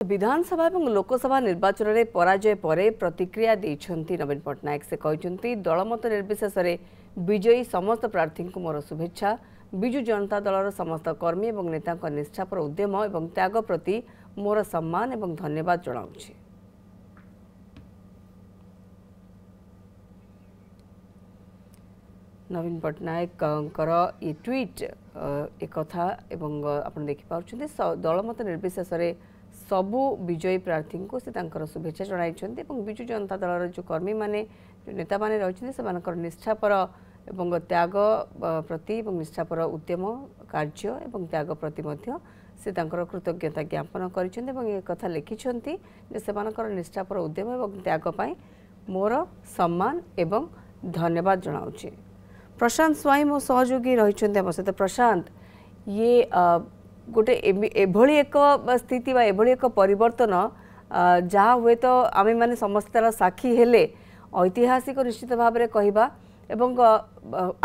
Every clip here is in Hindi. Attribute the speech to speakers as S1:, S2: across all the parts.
S1: विधानसभा और लोकसभा निर्वाचन में पराजय पर प्रतिक्रिया देइछन्ति नवीन पट्टनायक। से कहते दलमत निर्विशेष विजयी समस्त प्रार्थी को मोर शुभेच्छा। विजु जनता दलर समस्त कर्मी और नेता निष्ठापर उद्यम और त्याग प्रति मोर सम्मान और धन्यवाद जनाऊछि। नवीन पट्टनायक ये ट्वीट एक कथा आप देखिपुं दलमत निर्विशेष सबु विजयी प्रार्थी को से शुभेच्छा जनाइछन्ति। विजु जनता दलर जो कर्मी माने जो नेता माने रहिछन्ति से निष्ठापर एवं त्याग प्रति निष्ठापर उद्यम कार्य एवं त्याग प्रति मध्य से कृतज्ञता ज्ञापन कर कथा लिखिछन्ति जे सेमानकर निष्ठापर उद्यम एवं त्याग पई मोर सम्मान एवं धन्यवाद जनाउछि। प्रशांत स्वाई मो सहयोगी रहिछन्ति हम सहित। प्रशांत ये गोटे एभली एक स्थिति बा एभली एक परिवर्तन जहाँ हुए तो आम मैंने समस्त साक्षी हेले ऐतिहासिक निश्चित भाव में कहवा एवं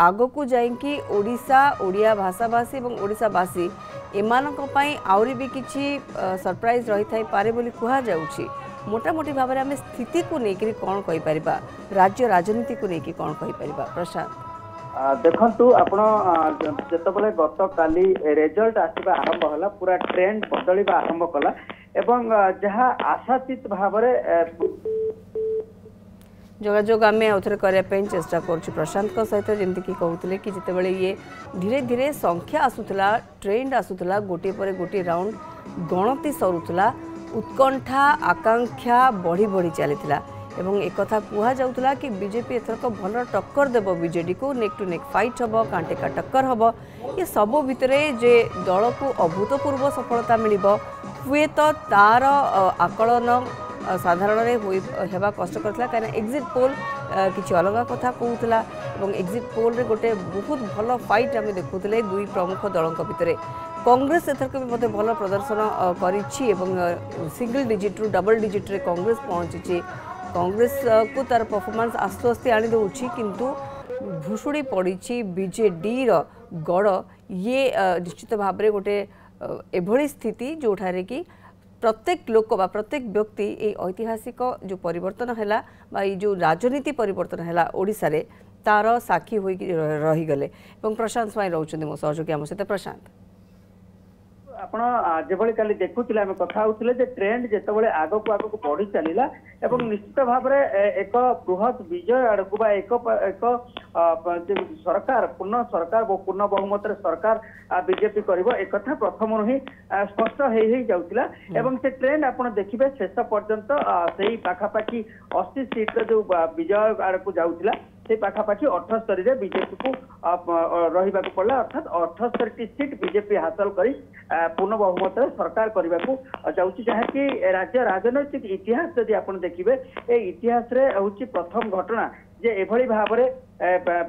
S1: आग को जाइकी ओडिशा ओडिया भाषाभाषी और ओडिशावासी एमानक पई आउरी भी किछि सरप्राइज रही थाई पारे बोली कहा जाउछि। मोटामोटी भाव में आम स्थिति को लेकर कौन कहि परिबा, राज्य राजनीति को लेकर कौन कहि परिबा? प्रशांत
S2: देखु आपण जितेबाला गत काली रिजल्ट आसवा आरंभ होला पूरा ट्रेंड बदलवा आरंभ कला एवं जहाँ आशातीत भाव
S1: जोगाजोग आम आउे करने चेष्टा कर प्रशांत सहित जमीक कहते कि जितेबाला ये धीरे धीरे संख्या आसूला ट्रेंड आसूला गोटे पर गोटे राउंड गणति सरुला उत्कंठा आकांक्षा बढ़ी बढ़ी चलीला एवं एक कथा कुहा जाउतला कि बीजेपी एथरक भल टक्कर देव बीजेडी को नेक टू नेक फाइट हम कांटे का टक्कर हम ये सब भितरे जे दल को अभूतपूर्व सफलता मिलिबो हुए तो तार आकलन साधारण होगा कष्ट करथिला कहीं एग्जिट पोल किसी अलग कथा कहूला और एग्जिट पोल रे गोटे बहुत भल फाइट आम देखुले दुई प्रमुख दलों भितर। कांग्रेस एथरक भी भल प्रदर्शन करिछि एवं सिंगल डिजिट रु डबल डिजिट रे कांग्रेस पहुंची। कांग्रेस को तार परफॉर्मेंस आस्ते आस्ते आनी दउछि किंतु भुशुड़ी पड़ी बीजेडी रो गड़ ये निश्चित भाव में गोटे एभली स्थिति जोठारे कि प्रत्येक लोक बा प्रत्येक व्यक्ति ये ऐतिहासिक जो परिवर्तन हैला बा ये जो राजनीति परिवर्तन हैला ओडिशा रे तार साक्षी होई रही गले। प्रशांत स्वाई रोचंदी मो सहयोगी आम सहित। प्रशांत
S2: आपण जेभली काली देखुले आम कथा होउथिले जे ट्रेंड जेतेबेले आग को बढ़ी चलीला एवं निश्चित भाव में एक बृहत विजय आड़क बा एक सरकार पूर्ण बहुमत सरकार बीजेपी करिवो एक कथा प्रथम ही स्पष्ट हो जाउतिला एवं से ट्रेंड आपण देखिबे शेष पर्यंत सेही पाखापाखी 80 सीट जो विजय आड़क जाउतिला से पाखापाखी 78 रे बीजेपी को रहिबा को पड़ला अर्थात 78 सीट बीजेपी हासिल करी पूर्ण बहुमत सरकार करने को जाऊँगी जहाँ कि राज्य राजनैतिक इतिहास यदि आप देखिए ए इतिहास रे हूँ प्रथम घटना जे एभली भाव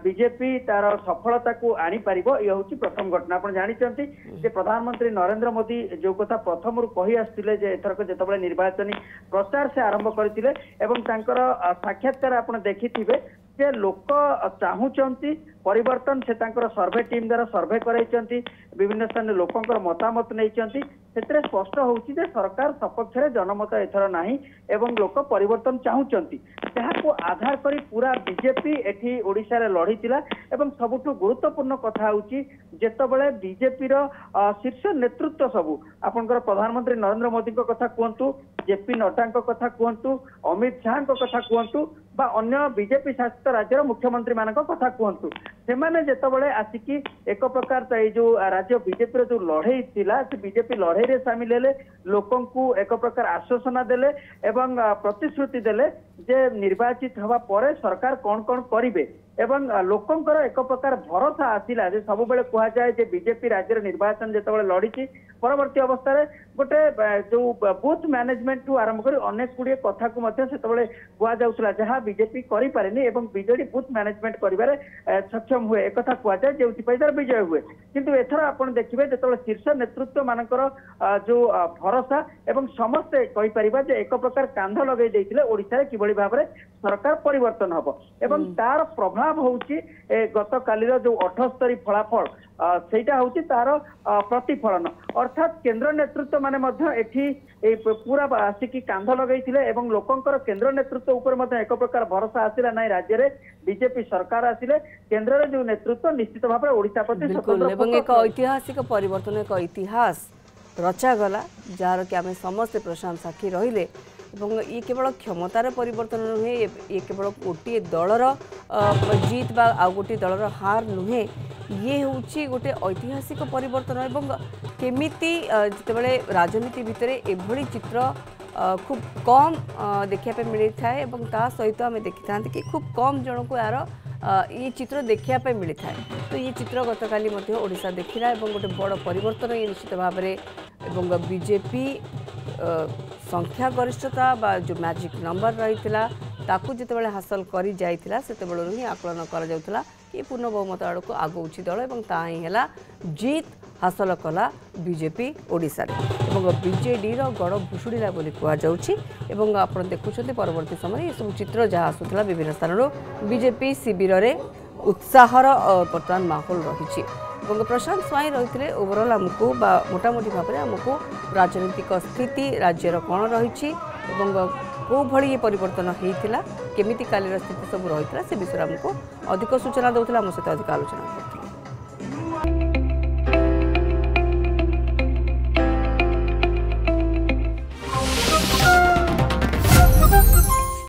S2: बीजेपी तार सफलता को आनी पारिबो ये हूँ प्रथम घटना। आप जानते जे प्रधानमंत्री नरेंद्र मोदी जो कथा प्रथम रू कही आसुले जे एथरक जेतेबेले निर्वाचनी प्रचार से आरंभ करथिले एवं तांकर साक्षात्कार आप देखिथिबे जे लोक चाहूचंती परिवर्तन से तांकर सर्वे टीम द्वारा सर्वे कराइचंती विभिन्न स्थान लोकंकर मतामत नैचंती सेतरे स्पष्ट होउची जे सरकार सपक्ष रे जनमत एथर नाही एवं लोक परिवर्तन चाहूचंती जहाँ को आधार करी पूरा बीजेपी एठी ओडिशा रे लढितिला एवं सबुठु गुरुत्वपूर्ण कथा होउची जेतेबेले बीजेपी रो शीर्ष नेतृत्व सबु आपनकर प्रधानमंत्री नरेंद्र मोदी को कथा कहंतु जेपी नड्डा को कथा कहंतु अमित शाह को कथा कहंतु बा अन्य बीजेपी शासित राज्यर मुख्यमंत्री मान कथा कहंतु सेमाने जेतेबेले आसिकी एक प्रकार जो राज्य बीजेपी जो लड़ई थिला से बीजेपी लड़ई रे शामिल हेले लोकन को एक प्रकार आश्वासन देले एवं प्रतिश्रुति देले जे निर्वाचित हवा परे सरकार कौन कौन करिवे एवं लोकंकर एक प्रकार भरोसा आसिला जे सब बेले कहा जाए जे बीजेपी राज्य निर्वाचन जेतेबेले लड़ीची परवर्ती अवस्था रे गोटे जो बूथ मैनेजमेंट टू आरंभ कर अनेक गुड़िए कथा को सेतेबेले कहा जाउतला जहाँ बीजेपी करि पारेनी एवं बीजेडी बूथ मैनेजमेंट करिबारे सक्षम हुए एक कथा कहा जाए जो तार विजय हुए किंतु एथर आपण देखिबे जेतेबेले शीर्ष नेतृत्व मानकर जो भरोसा एवं समस्ते कहि परिबा जे एक प्रकार कांध लगे देथिले ओडिसा रे किबळी भाबरे सरकार परिवर्तन हबो एवं तार प्रभाव होउची गत कालीर जो 78 फलाफल ସେଇଟା ହଉଛି ତାର ପ୍ରତିଫଳନ ଅर्थात केंद्र नेतृत्व माने मध्य एठी पूरा आसिकी कांध लगेइथिले एवं लोकंकर केंद्र नेतृत्व ऊपर मध्य एक प्रकार भरोसा आसिला नाही राज्य रे बीजेपी सरकार आसिले केंद्र रे जो नेतृत्व निश्चित भाव ओडिशा प्रति
S1: बिल्कुल एवं एक ऐतिहासिक परिवर्तन एक इतिहास रचा गला जार कि आम समस्ते प्रशंसा की रहिले एवं ये केवल क्षमतार परिवर्तन नुहे ये केवल गोटे दलर जीत बा आ गोटे दलर हार नुहे ये हूँ गोटे ऐतिहासिक परिवर्तन एवं केमिति जितेबाला राजनीति भितर एभली चित्र खूब कम देखा मिली थाए ता सहित आम देखी था कि खूब कम जन को यार ये चित्र देखापी मिली था तो ये चित्र गतकाली ओडिशा देखला गोटे बड़ परिवर्तन ये निश्चित भाव में बीजेपी संख्या गरिष्ठता बा जो मैजिक नंबर रही ताकू जितेबाला हासिल करी जाइथिला सेतेबेलु ही आकलन करा जाउथला ये पूर्ण बहुमत आड़ को आगौची दल और ता ही है जीत हासिल कला बीजेपी ओडिशा रे एवं बीजेडी गड़ भुशुड़ा बोली कहुच्छी आप देखुं परवर्ती समय ये सब चित्र जहाँ आसूला विभिन्न स्थान बीजेपी शिविर में उत्साहर बर्तमान माहौल रही प्रशांत स्वाई रही ओवरऑल आमको मोटामोटी भाव में आमको राजनीतिक स्थिति राज्यर कौन रही कौ भली ये परिवर्तन होता केमिति कालीर स्थिति सब रही से विषय आमको अधिक सूचना दूसरा आम सहित अधिक आलोचना करते।